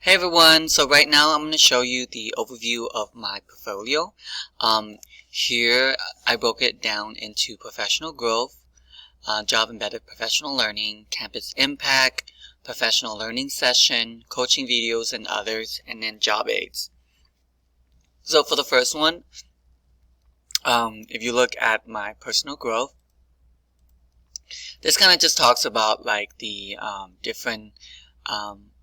Hey everyone, so right now I'm going to show you the overview of my portfolio. Here I broke it down into professional growth, job embedded professional learning, campus impact, professional learning session, coaching videos and others, and then job aids. So for the first one, if you look at my personal growth, this kind of just talks about like the different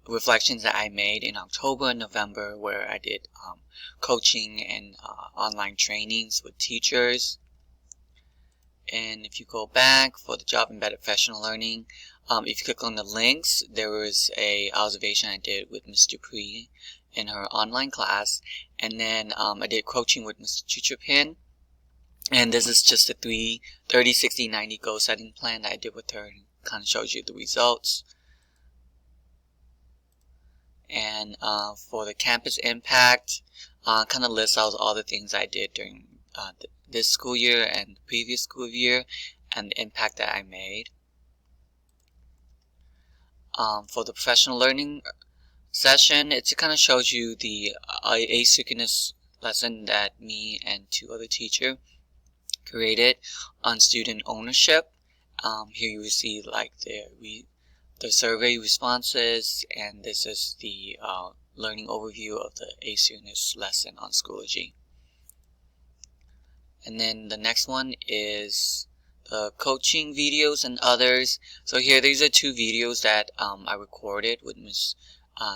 reflections that I made in October and November, where I did coaching and online trainings with teachers. And if you go back for the job embedded professional learning, if you click on the links, there was a observation I did with Ms. Dupree in her online class, and then I did coaching with Mr. Chuchapin. And this is just a 30, 60, 90 goal setting plan that I did with her, and kind of shows you the results. And for the campus impact, kind of lists out all the things I did during this school year and the previous school year and the impact that I made. For the professional learning session, it kind of shows you the asynchronous lesson that me and two other teachers created on student ownership. Here you will see like the survey responses, and this is the learning overview of the asynchronous lesson on Schoology. And then the next one is the coaching videos and others. So here, these are two videos that I recorded with Ms.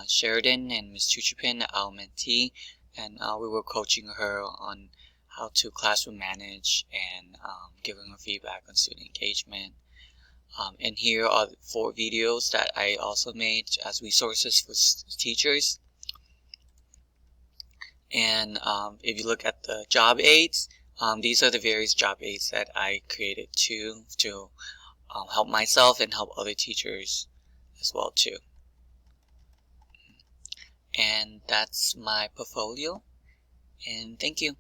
Sheridan and Ms. Chuchapin, our mentee, and we were coaching her on how to classroom manage and giving her feedback on student engagement. And here are 4 videos that I also made as resources for teachers. And if you look at the job aids, these are the various job aids that I created to help myself and help other teachers as well too. And that's my portfolio, and thank you.